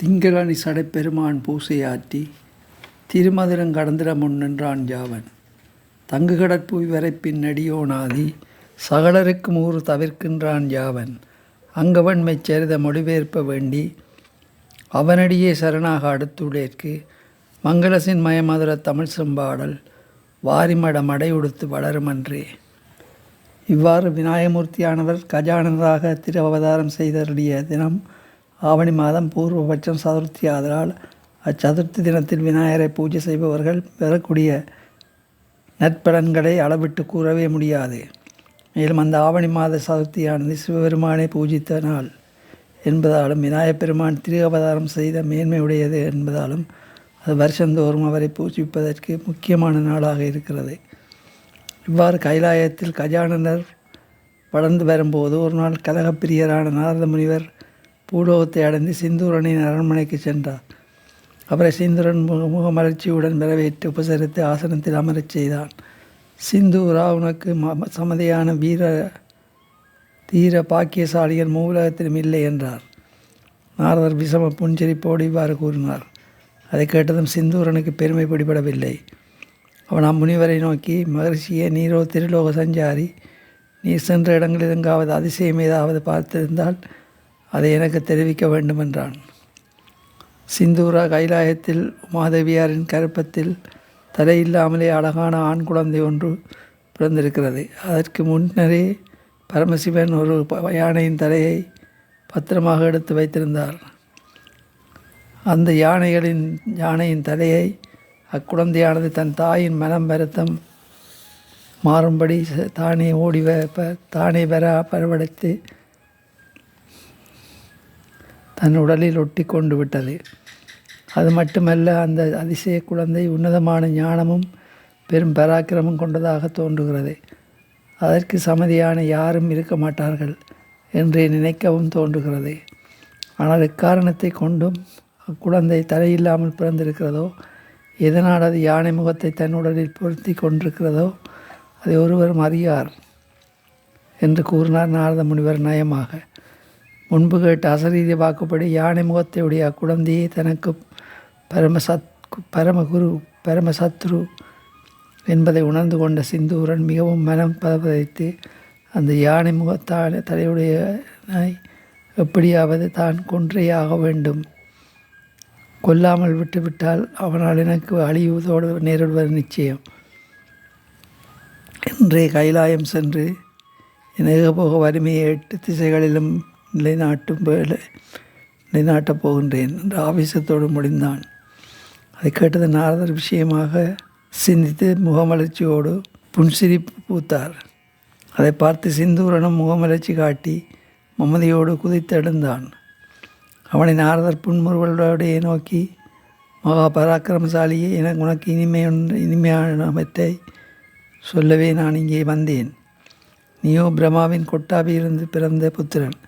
திங்களணி சடைப்பெருமான் பூசையாற்றி திருமதுரம் கடந்திட முன் நின்றான் ஜாவன். தங்கு கடற்புவி வரைப்பின் நெடியோனாதி சகலருக்கும் ஊறு தவிர்க்கின்றான் ஜாவன். அங்கவன் மெச்சரித மொழிபெயர்ப்ப வேண்டி அவனடியே சரணாக அடுத்துடேற்கு மங்களசின் மயமதுர தமிழ் செம்பாடல் வாரிமட மடையுடுத்து வளருமன்றே. இவ்வாறு விநாயகமூர்த்தியானவர் கஜானராக திரு அவதாரம் செய்தருடைய தினம் ஆவணி மாதம் பூர்வபட்சம் சதுர்த்தி ஆதலால் அச்சதுர்த்தி தினத்தில் விநாயகரை பூஜை செய்பவர்கள் பெறக்கூடிய நற்பலன்களை அளவிட்டு கூறவே முடியாது. மேலும் அந்த ஆவணி மாத சதுர்த்தியானது சிவபெருமானை பூஜித்த நாள் என்பதாலும் விநாயகப் பெருமான் திரு அவதாரம் செய்த மேன்மையுடையது என்பதாலும் அது வருஷந்தோறும் அவரை பூஜிப்பதற்கு முக்கியமான நாளாக இருக்கிறது. இவ்வாறு கைலாயத்தில் கஜானனர் வளர்ந்து வரும்போது ஒரு நாள் கலகப்பிரியரான நாரத முனிவர் பூலோகத்தை அடைந்து சிந்தூரனின் அரண்மனைக்கு சென்றார். அவரை சிந்தூரன் முகமலர்ச்சியுடன் வரவேற்று உபசரித்து ஆசனத்தில் அமரச் செய்தான். சிந்தூரா, உனக்கு சமதியான தீர பாக்கியசாலிகள் மூலகத்திலும் இல்லை என்றார். நாரதர் விஷம புன்சிரிப்போடு இவ்வாறு கூறினார். அதை கேட்டதும் சிந்தூரனுக்கு பெருமை பிடிபடவில்லை. அவன் அம்முனிவரை நோக்கி, மகர்ஷியே, நீரோ திருலோக சஞ்சாரி, நீர் சென்ற இடங்களில் எங்காவது அதிசயம் ஏதாவது பார்த்திருந்தால் அதை எனக்கு தெரிவிக்க வேண்டும் என்றான். சிந்தூரா, கைலாயத்தில் உமாதேவியாரின் கருப்பத்தில் தலையில்லாமலே அழகான ஆண் குழந்தை ஒன்று பிறந்திருக்கிறது. அதற்கு முன்னரே பரமசிவன் ஒரு யானையின் தலையை பத்திரமாக எடுத்து வைத்திருந்தார். அந்த யானையின் தலையை அக்குழந்தையானது தன் தாயின் மனம் வருத்தம் மாறும்படி தானே பரவடைத்து தன் உடலில் ஒட்டி கொண்டு விட்டது. அது மட்டுமல்ல, அந்த அதிசய குழந்தை உன்னதமான ஞானமும் பெரும் பராக்கிரமும் கொண்டதாக தோன்றுகிறது. அதற்கு சமதியான யாரும் இருக்க மாட்டார்கள் என்றே நினைக்கவும் தோன்றுகிறது. ஆனால் எக்காரணத்தை கொண்டும் அக்குழந்தை தலையில்லாமல் பிறந்திருக்கிறதோ, எதனால் அது யானை முகத்தை தன் உடலில் பொருத்தி கொண்டிருக்கிறதோ அதை ஒருவரும் அறியார் என்று கூறினார் நாரத முனிவர் நயமாக. முன்பு கேட்ட அசரீரிய வாக்குப்படி யானை முகத்தையுடைய அக்குழந்தையை தனக்கு பரமசத்ரு என்பதை உணர்ந்து கொண்ட சிந்தூரன் மிகவும் மனம் பதப்பதைத்து அந்த யானை தலையுடைய எப்படியாவது தான் கொன்றே ஆக வேண்டும், கொல்லாமல் விட்டுவிட்டால் அவனால் எனக்கு அழிவுதோடு நேரிடுவது நிச்சயம் என்றே கைலாயம் சென்று போக வறுமையை 8 திசைகளிலும் நிலைநாட்டப் போகின்றேன் என்று ஆவேசத்தோடு முடிந்தான். அதை கேட்டது நாரதர் விஷயமாக சிந்தித்து முகமலர்ச்சியோடு புன்சிரிப்பு பூத்தார். அதை பார்த்து சிந்தூரனும் முகமலர்ச்சி காட்டி மமதியோடு குதித்தெழுந்தான். அவனை நாரதர் புன்முறுவலோடையே நோக்கி, மகா பராக்கிரமசாலியே, உனக்கு இனிமையானவற்றை சொல்லவே நான் இங்கே வந்தேன். நீயோ பிரம்மாவின் கொட்டாபியிலிருந்து பிறந்த புத்திரன்.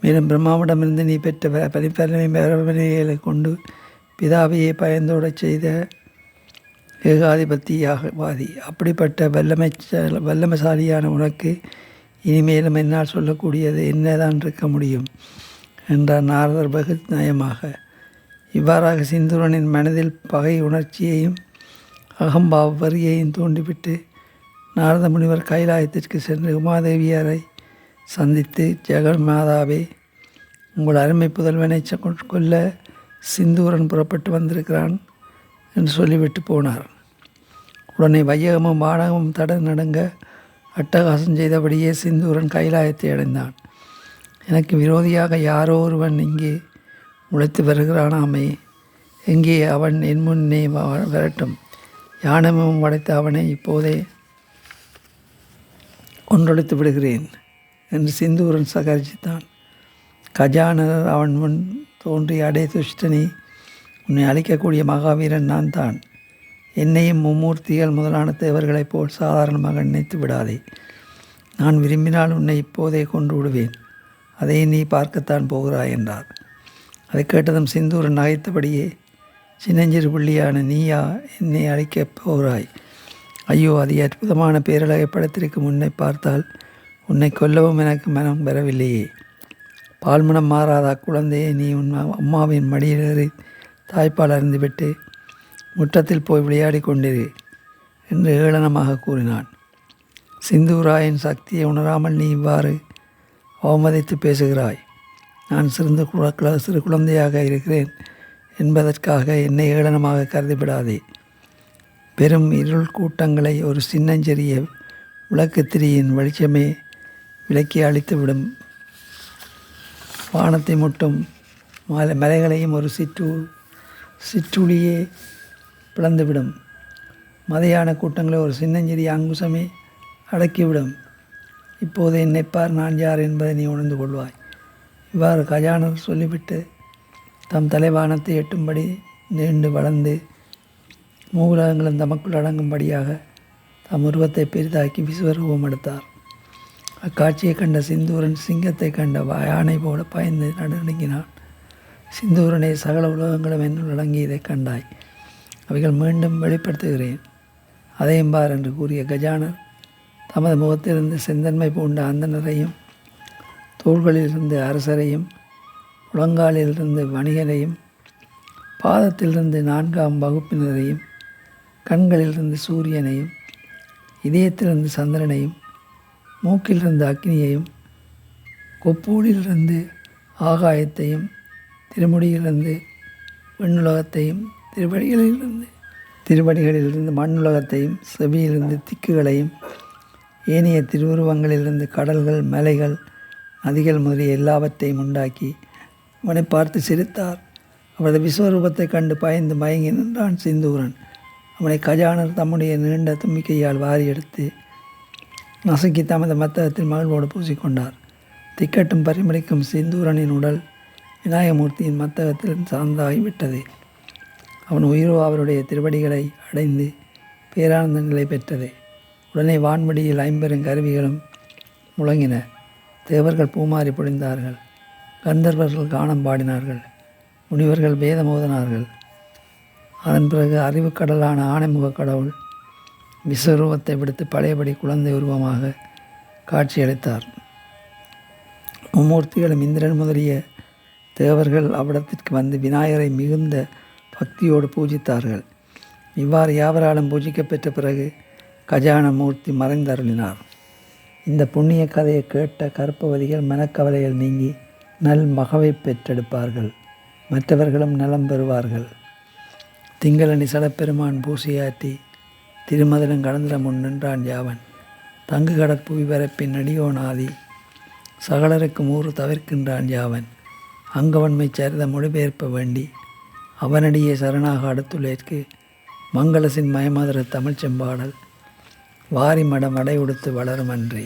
மேலும் பிரம்மாவிடமிருந்து நீ பெற்ற பரிபலனை கொண்டு பிதாவையே பயந்தோடச் செய்த ஏகாதிபத்தியாகவாதி. அப்படிப்பட்ட வல்லமைசாலியான உனக்கு இனிமேலும் என்னால் சொல்லக்கூடியது என்னதான் இருக்க முடியும் என்றார் நாரதர் வெகு நயமாக. இவ்வாறாக சிந்தூரனின் மனதில் பகை உணர்ச்சியையும் அகம்பாவ வரியையும் தூண்டிவிட்டு நாரத முனிவர் கைலாயத்திற்கு சென்று உமாதேவியாரை சந்தித்து, ஜெகன் மாதாவே, உங்கள் அருமை புதல்வனை கொல்ல சிந்தூரன் புறப்பட்டு வந்திருக்கிறான் என்று சொல்லிவிட்டு போனார். உடனே வையகமும் வானகமும் நடுங்க அட்டகாசம் செய்தபடியே சிந்தூரன் கைலாயத்தை அடைந்தான். எனக்கு விரோதியாக யாரோ ஒருவன் இங்கே உழைத்து வருகிறானாமே, எங்கே அவன் என் முன்னே வரட்டும், யானமும் படைத்த அவனை இப்போதே ஒன்றொழித்து விடுகிறேன் என்று சிந்தூரன் சகரிச்சித்தான். கஜானர் அவன் முன் தோன்றி, அடே துஷ்டனி, உன்னை அழிக்கக்கூடிய மகாவீரன் நான் தான். என்னையும் மும்மூர்த்திகள் முதலான தேவர்களைப் போல் சாதாரணமாக நினைத்து விடாதே. நான் விரும்பினால் உன்னை இப்போதே கொன்று விடுவேன். அதை நீ பார்க்கத்தான் போகிறாய் என்றார். அதை கேட்டதும் சிந்தூரன் நகைத்தபடியே, சின்னஞ்சிறு புள்ளியான நீயா என்னை அழிக்கப் போகிறாய்? ஐயோ, அது அற்புதமான பேரழகை படத்திற்கு முன்னை பார்த்தால் உன்னை கொல்லவும் எனக்கு மனம் வரவில்லையே. பால்மணம் மாறாத அக்குழந்தையை நீ உன் அம்மாவின் மடியிலேறி தாய்ப்பால் அருந்துவிட்டு முற்றத்தில் போய் விளையாடி கொண்டிரு என்று ஏளனமாக கூறினான். சிந்தூராயின் சக்தியை உணராமல் நீ இவ்வாறு அவமதித்து பேசுகிறாய். நான் சிறு குழந்தையாக இருக்கிறேன் என்பதற்காக என்னை ஏளனமாக கருதிவிடாதே. பெரும் இருள் கூட்டங்களை ஒரு சின்னஞ்சிறிய விளக்குத்திரியின் வெளிச்சமே விலக்கி அழித்துவிடும். வானத்தை முட்டும் மலைகளையும் ஒரு சிற்றுளியே பிளந்துவிடும். மதையான கூட்டங்களை ஒரு சின்னஞ்சிறிய அங்குசமே அடக்கிவிடும். இப்போது என்னைப்பார் நான் யார் என்பதை நீ உணர்ந்து கொள்வாய். இவ்வாறு கஜானர் சொல்லிவிட்டு தம் தலைவானத்தை எட்டும்படி நீண்டு வளர்ந்து மூலகங்களும் தமக்குள் அடங்கும்படியாக தம் உருவத்தை பெரிதாக்கி விஸ்வரூபம் எடுத்தார். அக்காட்சியை கண்ட சிந்தூரன் சிங்கத்தை கண்ட யானை போல பயந்து நடுநடுங்கினான். சிந்தூரனை சகல உலகங்களும் என்னுள் அடங்கியதை கண்டாய். அவைகள் மீண்டும் வெளிப்படுத்துகிறேன், அதையும் பார் என்று கூறிய கஜானர் தமது முகத்திலிருந்து செந்தன்மை பூண்ட அந்தனரையும், தோள்களிலிருந்து அரசரையும், முழங்காலிலிருந்து வணிகரையும், பாதத்திலிருந்து 4ஆம் வகுப்பினரையும், கண்களிலிருந்து சூரியனையும், இதயத்திலிருந்து சந்திரனையும், மூக்கிலிருந்து அக்னியையும், கொப்பூலிலிருந்து ஆகாயத்தையும், திருமுடியிலிருந்து விண்ணுலகத்தையும், திருவடிகளிலிருந்து மண்ணுலகத்தையும், செவியிலிருந்து திக்குகளையும், ஏனைய திருவுருவங்களிலிருந்து கடல்கள், மலைகள், நதிகள் முதலிய எல்லாவற்றையும் உண்டாக்கி அவனை பார்த்து சிரித்தார். அவரது விஸ்வரூபத்தை கண்டு பயந்து மயங்கி நின்றான் சிந்தூரன். அவனை கஜானர் தம்முடைய நீண்ட தும்பிக்கையால் வாரி எடுத்து நசுக்கி தமது மத்தகத்தில் மகிழ்வோடு பூசிக்கொண்டார். திக்கட்டும் பரிமளிக்கும் சிந்தூரனின் உடல் விநாயகமூர்த்தியின் மத்தகத்தில் சார்ந்தாகிவிட்டது. அவன் உயிரோ அவருடைய திருவடிகளை அடைந்து பேரானந்த நிலை பெற்றது. உடனே வான்வெளியில் 50 கருவிகளும் முழங்கின. தேவர்கள் பூமாரி பொழிந்தார்கள், கந்தர்வர்கள் கானம் பாடினார்கள், முனிவர்கள் வேதம் ஓதினார்கள். அதன் பிறகு அறிவுக்கடலான ஆனைமுக கடவுள் விஸ்வரூபத்தை விடுத்து பழையபடி குழந்தை உருவமாக காட்சியளித்தார். மும்மூர்த்திகளும் இந்திரன் முதலிய தேவர்கள் அவ்விடத்திற்கு வந்து விநாயகரை மிகுந்த பக்தியோடு பூஜித்தார்கள். இவ்வாறு யாவராலும் பூஜிக்கப்பெற்ற பிறகு கஜான மூர்த்தி மறைந்தருளினார். இந்த புண்ணிய கதையை கேட்ட கற்பவதிகள் மனக்கவலைகள் நீங்கி நல் மகவை பெற்றெடுப்பார்கள், மற்றவர்களும் நலம் பெறுவார்கள். திங்களணி சடப்பெருமான் பூசையாற்றி திருமதிலும் கடந்திர முன் நின்றான் யாவன். தங்கு கடற்புவி பரப்பின் நடியோனாதி சகலருக்கும் ஊறு தவிர்க்கின்றான் யாவன். அங்கவன்மை சரித மொழிபெயர்ப்ப வேண்டி அவனடியே சரணாக அடுத்துள்ளேற்கு மங்களசின் மயமதுர தமிழ் செம்பாடல் வாரி மடம் அடை உடுத்து வளரும் அன்றே.